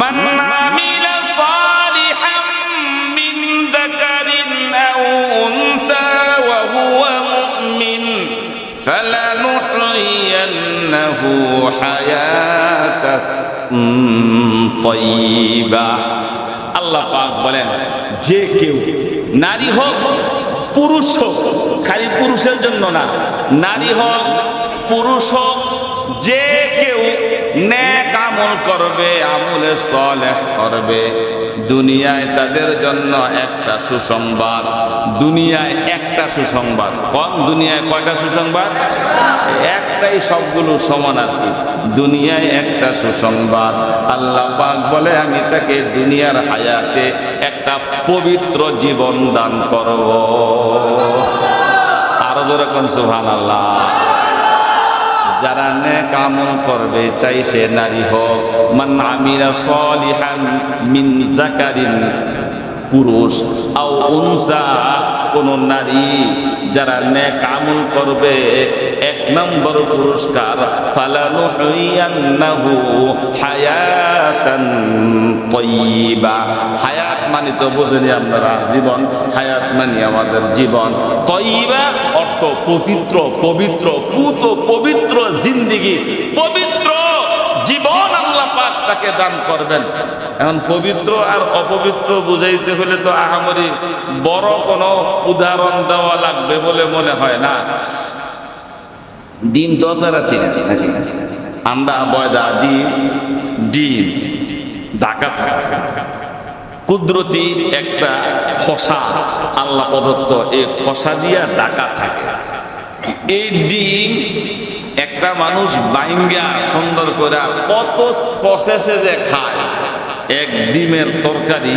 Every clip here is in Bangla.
মান আমিলা সালিহাম মিন যাকারিন আও উনসা ওয়া হুয়া মুমিন ফালানুহইয়ান্নাহু হায়াতান তাইয়্যিবা। আল্লাহ পাক বলেন, যে কেউ, নারী হোক পুরুষ হোক, খালি পুরুষের জন্য না, নারী হোক পুরুষ হোক, যে কেউ নেক আমল করবে, আমলে সালেহ করবে, দুনিয়ায় তাদের জন্য একটা সুসংবাদ। দুনিয়ায় একটা সুসংবাদ। কোন দুনিয়ায় কয়টা সুসংবাদ? একটাই, সবগুলো সমান আর কি। দুনিয়ায় একটা সুসংবাদ। আল্লাহ পাক বলে, আমি তাকে দুনিয়ার হায়াতে একটা পবিত্র জীবন দান করব। আরো জোরে কোন সুবহানাল্লাহ। যারা নেক আমল করবে, চাই সে নারী হোক, মান আমিলা সালিহান মিন যাকারিন, পুরুষ, আও উনসা, কোন নারী, যারা নেক আমল করবে, এক নম্বর পুরস্কার, ফালানুহইয়ান্নাহু হায়াতান তাইয়্যিবা। হায়াত মানে তো বুঝেনি আপনারা, জীবন। হায়াত মানে আমাদের জীবন। তাইয়্যিবা অর্থ পবিত্র, পবিত্র, পুত পবিত্র জিন্দেগি, পবিত্র জীবন আল্লাহ পাক তাকে দান করবেন। এখন পবিত্র আর অপবিত্র বুঝাইতে হলে তো আহামরি বড় কোনো উদাহরণ দেওয়া লাগবে বলে মনে হয় না। ডিম তো আপনারা চিনেছেন নাকি? আন্ডা, বয়দা, ডিম, ডিম ঢাকা থাকে। কুদরতি একটা খোসা আল্লাহ প্রদত্ত, এই খোসা দিয়া ঢাকা থাকে। এই ডিম একটা মানুষ বাইঙ্গা সুন্দর করে কত প্রসেসে যে খায়, এক ডিমের তরকারি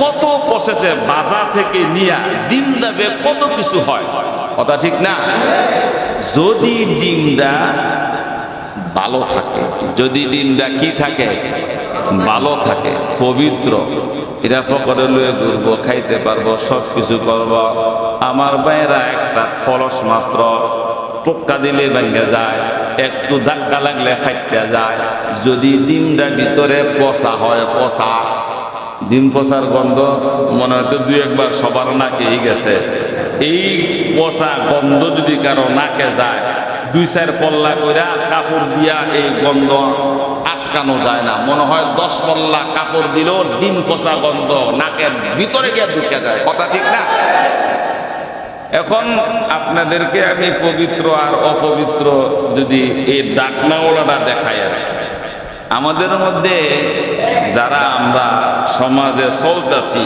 কত প্রসেসে বাজার থেকে নিয়ে ডিম দেবে, কত কিছু হয়, কথা ঠিক না? যদি ডিমটা ভালো থাকে, যদি ডিমটা কি থাকে, ভালো থাকে, পবিত্র, এরা ফকরে লয়ে ঘুরবো, খাইতে পারবো, সব কিছু করবো। আমার ভাইয়েরা একটা খরচ মাত্র টোক্কা দিলে ভেঙে যায়, একটু ধাক্কা লাগলে ফাইটে যায়। যদি ডিমটা ভিতরে পচা হয়, পচা ডিম, পচার গন্ধ মনে হয়তো দুই একবার সবার নাকেই গেছে। এই পচা গন্ধ যদি কারো নাকে যায়, দুই চার পল্লা করে কাপড় দিয়া এই গন্ধ আটকানো যায় না। মনে হয় 10 পল্লা কাপড় দিলেও ডিম পচা গন্ধ নাকের ভিতরে গিয়ে ঢুকে যায়, কথা ঠিক না? এখন আপনাদেরকে আমি পবিত্র আর অপবিত্র যদি এই ডাকনাওয়ালাটা দেখাই, আর আমাদের মধ্যে যারা আমরা সমাজে চলতেছি,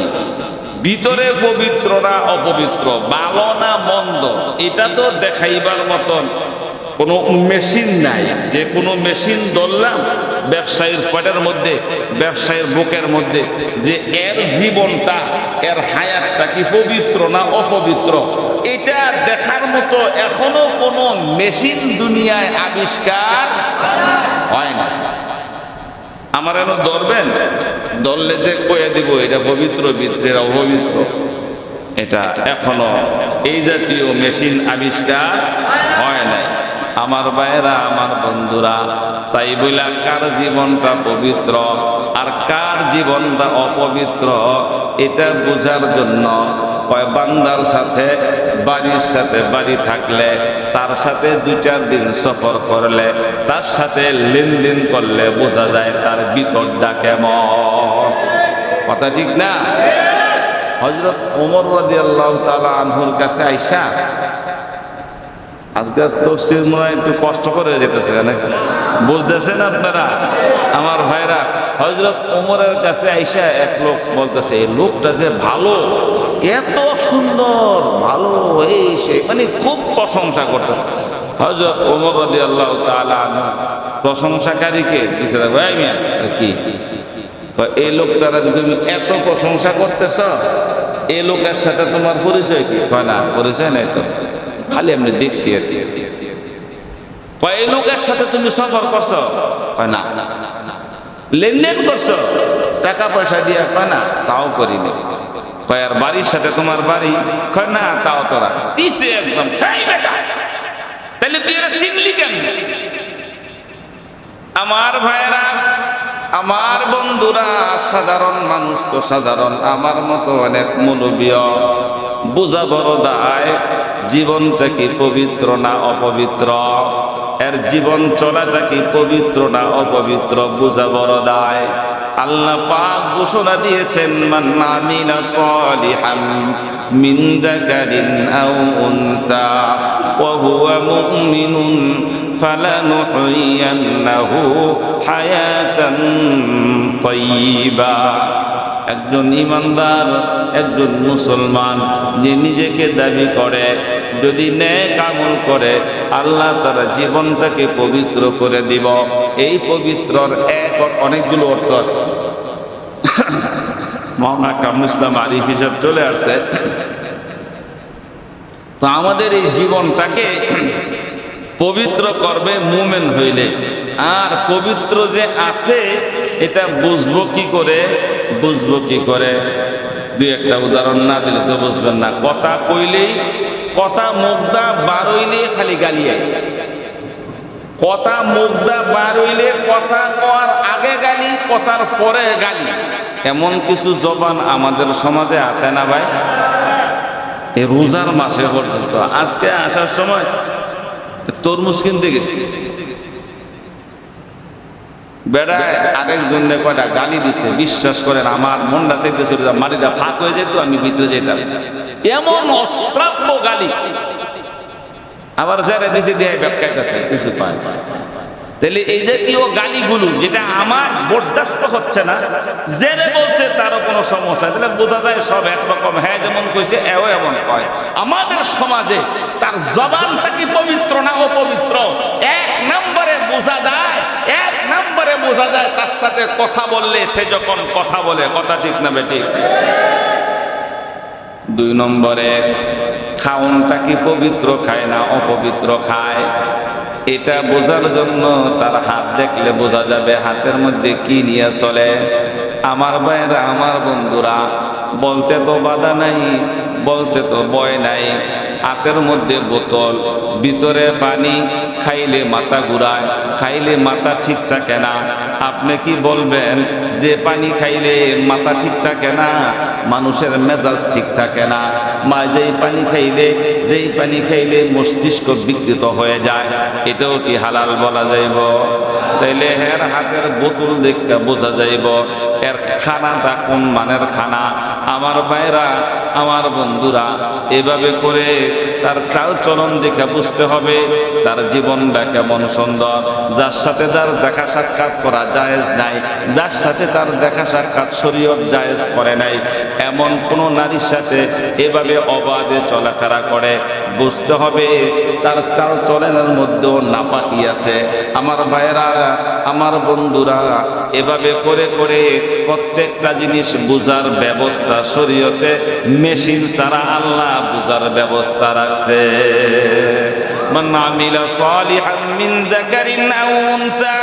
ভিতরে পবিত্র না অপবিত্র, ভালো না মন্দ, এটা তো দেখাইবার মতন কোনো মেশিন নাই। যে কোনো মেশিন ধরলাম ব্যবসায়ীর পেটের মধ্যে, ব্যবসায়ীর বুকের মধ্যে, যে এর জীবনটা, এর হায়াতটা কি পবিত্র না অপবিত্র, এটা দেখার মতো এখনো কোনো মেশিন দুনিয়ায় আবিষ্কার হয় না। আমার এনে ধরবেন, ধরলে যে কয়ে দিব এটা পবিত্র, ভিতরে অপবিত্র, এটা এখনো এই জাতীয় মেশিন আবিষ্কার হয় নাই। আমার ভাইয়েরা, আমার বন্ধুরা, তাই বইলা কার জীবনটা পবিত্র আর কার জীবনটা অপবিত্র, এটা বোঝার জন্য কয় বান্দার সাথে, বাড়ির সাথে বাড়ি থাকলে, তার সাথে 2-4 দিন সফর করলে, তার সাথে লেনদেন করলে বোঝা যায় তার ভিতরটা কেমন, কথা ঠিক না? হযরত ওমর রাদিয়াল্লাহু তাআলা আনহুর কাছে আইসা, আজকে তফসির মনে হয় একটু কষ্ট করে যেতেছে, বুঝতেছেন আপনারা আমার ভাইরা? হযরত ওমরের কাছে আইসা এক লোক বলতেছে, এই লোকটা যে ভালো, এত সুন্দর, ভালো, এই সে, মানে খুব প্রশংসা করতেছে। হযরত ওমর রাদিয়াল্লাহু তাআলা আনহু প্রশংসাকারীকে দিছে, ভাই মিয়া কি এই লোকটার তুমি এত প্রশংসা করতেছ, এই লোকের সাথে তোমার পরিচয় কি? কয় না, পরিচয় নাই তো, খালি এমনি দেখছি। এই লোকের সাথে তুমি সফর করছো? কয় না। লেনদেন করছো টাকা পয়সা দিয়া? কয় না, তাও করিনি। কয় আর বাড়ির সাথে তোমার বাড়ি? কয় না, তাও তোরা দিছে একদম। তাহলে তুই এরা চিনলি কেন? আমার ভাইয়েরা, আমার বন্ধুরা, সাধারণ মানুষ তো সাধারণ, আমার মতো অনেক মৌলবীয় বোঝা বড় দায়। জীবনটা কি পবিত্র না অপবিত্র, এর জীবন চলাটা কি পবিত্র না অপবিত্র বোঝা বড় দায়। আল্লাহ পাক ঘোষণা দিয়েছেন, মান আমিলা সালিহান মিন যাকারিন আও উনসা ওয়া হুয়া মুমিনুন ফালানুহইয়ান্নাহু হায়াতান তাইয়্যিবা। একজন ইমানদার, একজন মুসলমান যে নিজেকে দাবি করে, যদি নেক আমল করে, আল্লাহ তার জীবনটাকে পবিত্র করে দিব। এই পবিত্রর অনেকগুলো অর্থ আছে। মাওলানা কামরুল ইসলাম আরিফ হিসাব চলে আসছে। তো আমাদের এই জীবনটাকে পবিত্র করবে মুমিন হইলে। আর পবিত্র যে আছে এটা বুঝবো কি করে, বুঝবো কি করে? দুই একটা উদাহরণ না দিলে তো বুঝবেন না। কথা কইলেই, কথা মুখদা বার হইলে খালি গালি আই, কথা মুখদা বার হইলে কথা কওয়ার আগে গালি, কথার পরে গালি, এমন কিছু জবান আমাদের সমাজে আছে না ভাই? এই রোজার মাসে পর্যন্ত। আজকে আসার সময় তরমুজ কিনতে গেছি, বেড়ায় আরেকজন কয়টা গালি দিছে, বিশ্বাস করেন আমার মনটা চাইতেছিল মাটিটা ফাঁক হয়ে যেত, আমি ভিতরে যেতাম। এমন অশ্রাব্য গালি। আবার যারা দিছে দিয়ে ব্যবসায়ীছে কিছু পায়। তাহলে এই জাতীয় গালিগুলো যেটা আমার বরদাস্ত হচ্ছে না, জেনে বলছে তারও কোনো সমস্যা, তাহলে বোঝা যায় সব একরকম। হ্যাঁ যেমন কইছে এও এমন কয়। আমাদের সমাজে তার জবানটা কি পবিত্র না অপবিত্র এক নম্বরে বোঝা যায়। এক নম্বরে বোঝা যায় তার সাথে কথা বললে, সে যখন কথা বলে, কথা ঠিক না বেঠিক? দুই নম্বরে খাওনটা কি পবিত্র খায় না অপবিত্র খায়, এটা বোঝার জন্য তার হাত দেখলে বোঝা যাবে হাতের মধ্যে কি নিয়ে চলে। আমার ভাইয়েরা, আমার বন্ধুরা, বলতে তো বাধা নাই, বলতে তো ভয় নাই। হাতের মধ্যে বোতল, ভিতরে পানি, খাইলে মাথা ঘুরায়, খাইলে মাথা ঠিক থাকে না। আপনি কি বলবেন যে পানি খাইলে মাথা ঠিক থাকে না, মানুষের মেজাজ ঠিক থাকে না? যেই পানি খাইলে মস্তিষ্ক বিকৃত হয়ে যায়, এটাও কি হালাল বলা যাইব? তাইলে এর হাতের বোতল দেখতে বোঝা যাইব এর খানাটা কোন মানের খানা। আমার ভাইরা, আমার বন্ধুরা, এভাবে করে তার চাল চলন দেখে বুঝতে হবে তার জীবনটা কেমন সুন্দর। যার সাথে তার দেখা সাক্ষাৎ করা জায়েজ নাই, যার সাথে তার দেখা সাক্ষাৎ শরীয়ত জায়েজ করে নাই, এমন কোন নারীর সাথে এভাবে অবাধে চলাফেরা করে, বুঝতে হবে তার চাল চলনের মধ্যেও নাপাকি আছে। আমার ভাইয়েরা, আমার বন্ধুরা, এভাবে করে করে প্রত্যেকটা জিনিস বুঝার ব্যবস্থা শরীয়তে মেশিন ছাড়া আল্লাহ বুঝার ব্যবস্থা রাখছে। মান আমিলা সালিহান মিন যাকারিন আও উনসা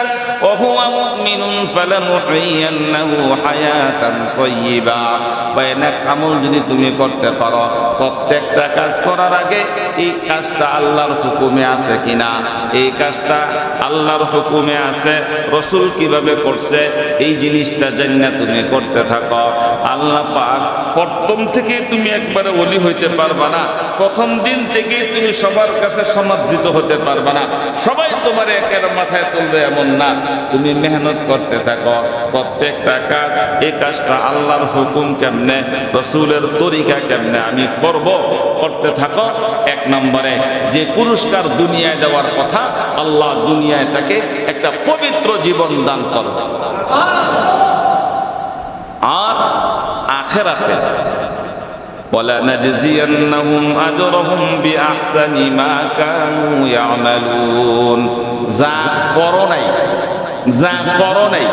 ওয়া হুয়া মুমিনুন ফালানুহইয়ান্নাহু হায়াতান তাইয়্যিবা। বাইনা আমল যদি তুমি করতে পারো, প্রত্যেকটা কাজ করার আগে এই কাজটা আল্লাহর হুকুমে আছে কিনা, এই কাজটা আল্লাহর হুকুমে আছে, রাসূল কিভাবে করছে, এই জিনিসটা জানা তুমি করতে থাকো। আল্লাহ পাক প্রথম থেকে তুমি একবারে ওলি হইতে পারবা না, প্রথম দিন থেকে তুমি সবার কাছে সমাদৃত হতে পারবা না, সবাই তোমার একের মাথায় তুলবে এমন না। তুমি মেহনত করতে থাকো, প্রত্যেকটা কাজ, এই কাজটা আল্লাহর হুকুম কেমনে, রাসূলের তরিকা কেমনে আমি করব, করতে থাকো। এক নম্বরে যে পুরস্কার দুনিয়ায় দেওয়ার কথা, আল্লাহ দুনিয়ায় তাকে একটা পবিত্র জীবন দান করবে। আর আখিরাতে وَلَنَجْزِيَنَّهُمْ أَجْرَهُمْ بِأَحْسَنِ مَا كَانُوا يَعْمَلُونَ। যা করো নাই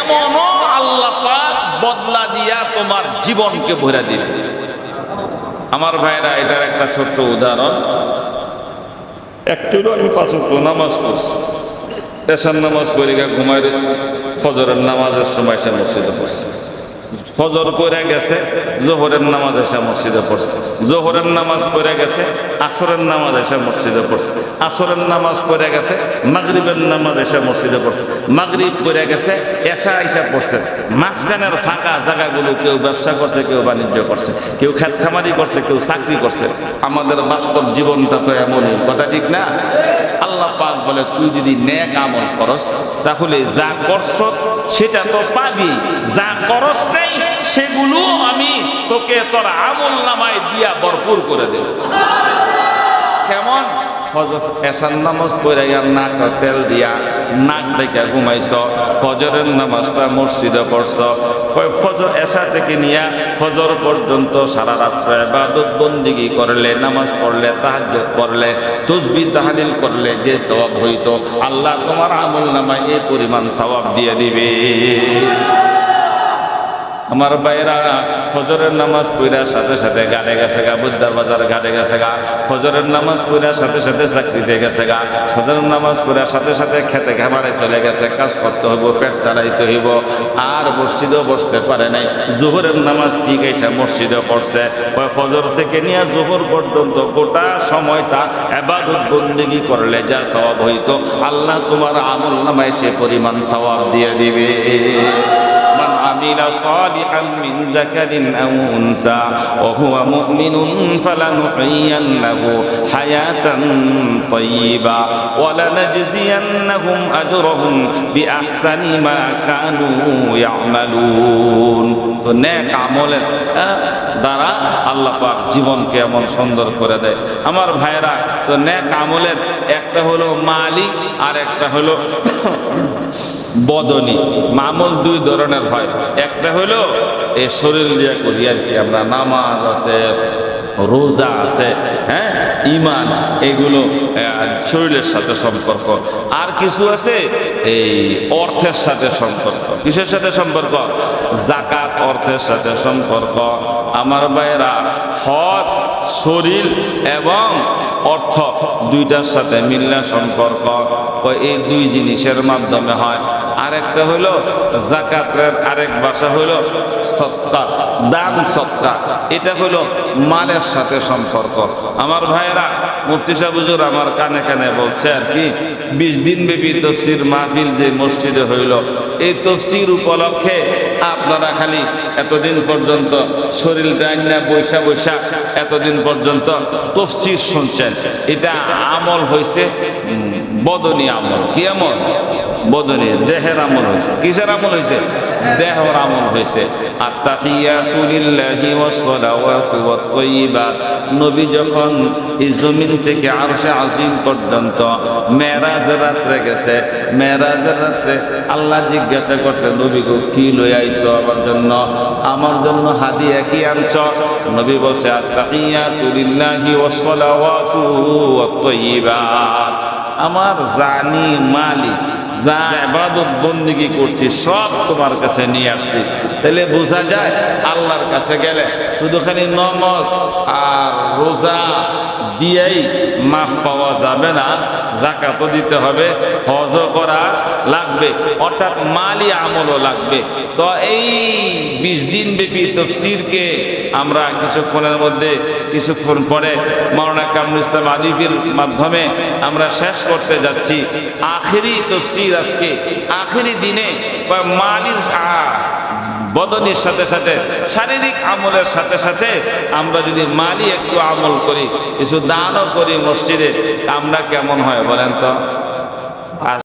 এমনও আল্লাহ পাক বদলা দিয়া তোমার জীবনকে ভরে দিবে। আমার ভাইরা, এটার একটা ছোট্ট উদাহরণ। একটু আমি 5 ওয়াক্ত নামাজ পড়ছি, এশার নামাজ পড়ে ঘুমাই রয়েছি, ফজরের নামাজের সময় সে মসজিদে পড়ছি। ফজর পড়ে গেছে, জোহরের নামাজ এসে মসজিদে পড়ছে, জোহরের নামাজ পড়ে গেছে, আসরের নামাজ এসে মসজিদে পড়ছে, আসরের নামাজ পড়ে গেছে, মাগরিবের নামাজ এসে মসজিদে পড়ছে, মাগরিব পড়ে গেছে, এশা এসে পড়ছে। মাঝখানের ফাঁকা জায়গাগুলো কেউ ব্যবসা করছে, কেউ বাণিজ্য করছে, কেউ খেত খামারি করছে, কেউ চাকরি করছে। আমাদের বাস্তব জীবনটা তো এমনই, কথা ঠিক না? আল্লাহ পাক বলে তুই যদি নেক আমল করস তাহলে যা করছ সেটা তো পাবি, যা করস নাই সেগুলো আমি তোকে তোর আমল নামায় দিয়া ভরপুর করে দেব। কেমন? ফজর এশার নামাজ পড়ে নাক তেল দিয়া নাক ডেকে ঘুমাইছ, ফজরের নামাজটা মসজিদে পড়ছ, ফজর এশা থেকে নিয়ে ফজর পর্যন্ত সারা রাত্রে ইবাদত বন্দেগী করলে, নামাজ পড়লে, তাহাজ্জুদ পড়লে, তাসবিহ তাহলিল করলে যে সওয়াব হইতো আল্লাহ তোমার আমল নামায় এই পরিমাণ সওয়াব দিয়ে দিবে। আমার ভাইরা ফজরের নামাজ পড়ার সাথে সাথে গাড়ে গেছে গা, বুদ্ধার বাজার গাড়ে গেছে গা, ফজরের নামাজ পড়ার সাথে সাথে চাকরিতে গেছে গা, ফজরের নামাজ পড়ার সাথে সাথে খেতে খাবারে চলে গেছে, কাজ করতে হইব, পেট চালাইতে হইব, আর মসজিদেও বসতে পারে নাই। জোহরের নামাজ ঠিক এসে মসজিদে পড়ছে, ফজর থেকে নিয়ে জোহর পর্যন্ত গোটা সময়টা ইবাদত বন্দেগী করলে যা সওয়াব হইতো আল্লাহ তোমার আমল নামায় সে পরিমাণ সওয়াব দিয়ে দিবে। عمل صالحا من ذكر أو أنثى وهو مؤمن فلنحيينه حياة طيبة ولنجزينهم أجرهم بأحسن ما كانوا يعملون। তো নেক আমলের দ্বারা আল্লাহ পাক জীবনকে এমন সুন্দর করে দেয়। আমার ভাইরা, তো নেক আমলের একটা হলো মালি আর একটা হলো বদনি। আমল দুই ধরনের হয়, একটা হলো এই শরীর দিয়ে করি আর কি, আমরা নামাজ আছে, রোজা আছে, হ্যাঁ, ঈমান, এগুলো শরীরের সাথে সম্পর্ক। আর কিছু আছে এই অর্থের সাথে সম্পর্ক। কিসের সাথে সম্পর্ক? যাকাত অর্থের সাথে সম্পর্ক। আমার ভাইরা, হজ শরীর এবং অর্থ দুইটার সাথে মিললে সম্পর্ক, এই দুই জিনিসের মাধ্যমে হয়। আরেকটা হলো যাকাতের আরেক ভাষা হলো সদকা, দান সদকা, এটা হলো মালের সাথে সম্পর্ক। আমার ভাইয়েরা, মুফতি সাহেব হুজুর আমার কানে কানে বলছে আর কি, 20 দিন ব্যাপী তফসির মাহফিল যে মসজিদে হইল, এই তফসির উপলক্ষে আপনারা খালি এতদিন পর্যন্ত শরীর দেন না, বৈশা বৈশা এতদিন পর্যন্ত তফসির শুনছেন। এটা আমল হয়েছে বদনি আমল। কি আমল? বদনি, দেহের আমল হয়েছে। কিসের আমল হয়েছে? দেহের আমল হয়েছে। আত-তাহিয়াতু লিল্লাহি ওয়াস-সালাওয়াতু ওয়াত-তাইয়্যিবাত। নবী যখন এই জমিন থেকে আরশে আজিম পর্যন্ত মেরাজের রাত্রে গেছে, মেরাজের রাত্রে আল্লাহ জিজ্ঞাসা করছে, নবী গো কি লই আইছো আমার জন্য? আমার জন্য হাদিয়া কি আনছো? নবী বলছে, আত-তাহিয়াতু লিল্লাহি ওয়াস-সালাওয়াতু ওয়াত-তাইয়্যিবাত। আমার জানি মালিক যা ইবাদত বন্দেগী করছি সব তোমার কাছে নিয়ে আসছি। তাহলে বোঝা যায় আল্লাহর কাছে গেলে শুধু খালি নামাজ আর রোজা দিয়েই মাফ পাওয়া যাবে না, যাকাতও দিতে হবে, হজও করা লাগবে, অর্থাৎ মালি আমলও লাগবে। তো এই 20 দিন ব্যাপী তফসিরকে আমরা কিছুক্ষণ পরে মাওলানা কামরুল ইসলাম আলিফির মাধ্যমে আমরা শেষ করতে যাচ্ছি। আখেরি তফসির আজকে, আখেরি দিনে মালির বদনির সাথে সাথে শারীরিক আমলের সাথে সাথে আমরা যদি মালি একটু আমল করি, কিছু দানও করি মসজিদে, আমরা কেমন হয় বলেন তো?